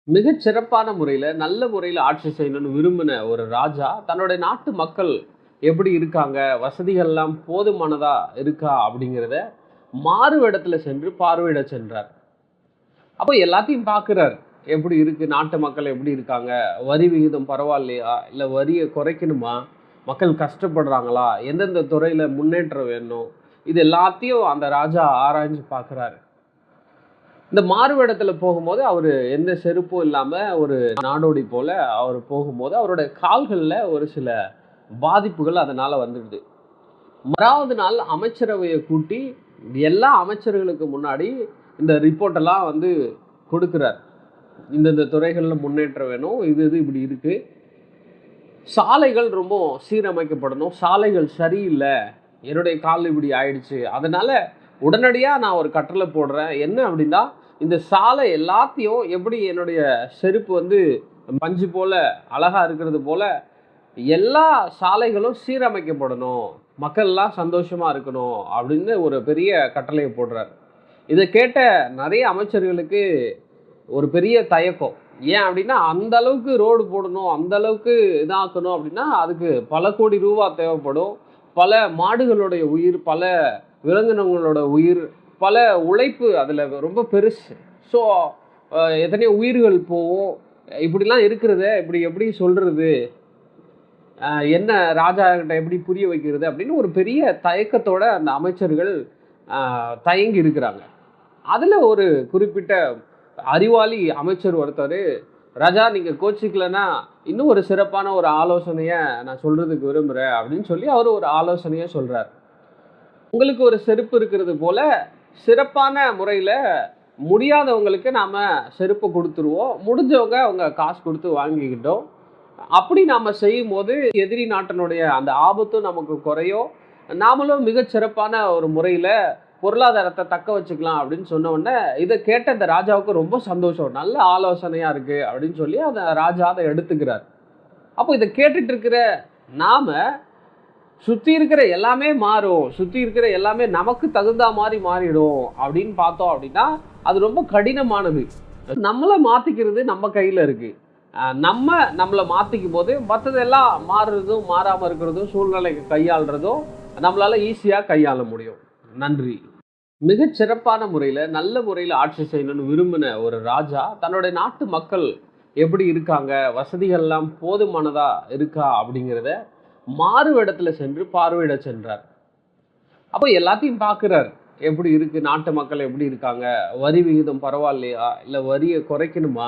மிகச் சிறப்பான முறையில, நல்ல முறையில ஆட்சி செய்யணும்னு விரும்பின ஒரு ராஜா, தன்னுடைய நாட்டு மக்கள் எப்படி இருக்காங்க? வசதிகள்லாம் போதுமானதா இருக்கா? அப்படிங்கிறத மாறு வேடத்துல சென்று பார்வையிட சென்றார். அப்போ எல்லாத்தையும் பார்க்கிறார். எப்படி இருக்கு? நாட்டு மக்கள் எப்படி இருக்காங்க? வரி விகிதம் பரவாயில்லையா? இல்ல வரிய குறைக்கணுமா? மக்கள் கஷ்டப்படுறாங்களா? எந்தெந்த துறையில முன்னேற்றம் வேணும்? இது எல்லாத்தையும் அந்த ராஜா ஆராய்ஞ்சு பார்க்கிறாரு. இந்த மாறுவேடத்துல போகும்போது அவரு எந்த செருப்பும் இல்லாம ஒரு நாடோடி போல அவரு போகும்போது, அவருடைய கால்கள்ல ஒரு சில பாதிப்புகள் அதனால வந்துடுது. மறாவது நாள் அமைச்சரவைய கூட்டி, எல்லா அமைச்சர்களுக்கு முன்னாடி இந்த ரிப்போர்ட் எல்லாம் வந்து கொடுக்கிறார். இந்தந்த துறைகள்ல முன்னேற்றம் வேணும். இது இது இப்படி இருக்கு. சாலைகள் ரொம்ப சீரமைக்கப்படணும். சாலைகள் சரியில்ல. என்னுடைய கால் இப்படி ஆயிடுச்சு. அதனால உடனடியா நான் ஒரு கட்டளை போடுறேன். என்ன அப்படின்னா, இந்த சாலை எல்லாத்தையும் எப்படி என்னுடைய செருப்பு வந்து பஞ்சு போல அழகா இருக்கிறது போல, எல்லா சாலைகளும் சீரமைக்கப்படணும். மக்கள்லாம் சந்தோஷமா இருக்கணும் அப்படின்னு ஒரு பெரிய கட்டளைய போடுறார். இத கேட்ட நெறைய அமைச்சர்களுக்கு ஒரு பெரிய தயக்கம். ஏன் அப்படின்னா, அந்த அளவுக்கு ரோடு போடணும், அந்த அளவுக்கு இதாக்கணும் அப்படின்னா, அதுக்கு பல கோடி ரூபா தேவைப்படும். பல மாடுகளுடைய உயிர், பல விலங்கினங்களோட உயிர், பல உழைப்பு அதுல ரொம்ப பெருசு. ஸோ, எத்தனையோ உயிர்கள் போவும். இப்படிலாம் இருக்கிறத இப்படி எப்படி சொல்றது? என்ன ராஜா கிட்ட எப்படி புரிய வைக்கிறது? அப்படின்னு ஒரு பெரிய தயக்கத்தோட அந்த அமைச்சர்கள் அ தயங்கி இருக்கிறாங்க. அதுல ஒரு குறிப்பிட்ட அறிவாளி அமைச்சர் ஒருத்தரு, "ராஜா நீங்க கோச்சிக்கலன்னா, இன்னும் ஒரு சிறப்பான ஒரு ஆலோசனைய நான் சொல்றதுக்கு விரும்புறேன்." அப்படின்னு சொல்லி அவரு ஒரு ஆலோசனைய சொல்றார். உங்களுக்கு ஒரு செருப்பு இருக்கிறது போல, சிறப்பான முறையில முடியாதவங்களுக்கு நாம செருப்ப குடுத்துருவோம். முடிஞ்சவங்க அவங்க காசு குடுத்து வாங்கிக்கிட்டும். அப்படி நாம செய்யும்போது, எதிரி நாட்டினுடைய அந்த ஆபத்தும் நமக்கு குறையும். நாமளும் மிகச் சிறப்பான ஒரு முறையில பொருளாதாரத்த தக்க வச்சுக்கலாம் அப்படின்னு சொன்ன உடனே, இத கேட்ட அந்த ராஜாவுக்கு ரொம்ப சந்தோஷம். நல்ல ஆலோசனையா இருக்கு அப்படின்னு சொல்லி அந்த ராஜா அத எடுத்துக்கிறார். அப்போ இத கேட்டுட்டு இருக்கிற நாம, சுத்தி இருக்கிற எல்லாமே மாறும். சுத்தி இருக்கிற எல்லாமே நமக்கு தகுந்தா மாரி மாறிடும் அப்படின்னு பார்த்தோம் அப்படின்னா, அது ரொம்ப கடினமானது. நம்மள மாத்திக்கிறது நம்ம கையில இருக்கு. நம்ம நம்மள மாத்திக்கும்போது, மத்ததெல்லாம் மாறுறதும், மாறாம இருக்கிறதும், சூழ்நிலைக்கு கையாள்றதும் நம்மளால ஈஸியா கையாள முடியும். நன்றி. மிகச் சிறப்பான முறையில, நல்ல முறையில ஆட்சி செய்யணும்னு விரும்பின ஒரு ராஜா, தன்னுடைய நாட்டு மக்கள் எப்படி இருக்காங்க? வசதிகள்லாம் போதுமானதா இருக்கா? அப்படிங்கிறத மாறு வேடத்துல சென்று பார்வையிட சென்றார். அப்போ எல்லாத்தையும் பார்க்கிறார். எப்படி இருக்கு? நாட்டு மக்கள் எப்படி இருக்காங்க? வரி விகிதம் பரவாயில்லையா? இல்ல வரிய குறைக்கணுமா?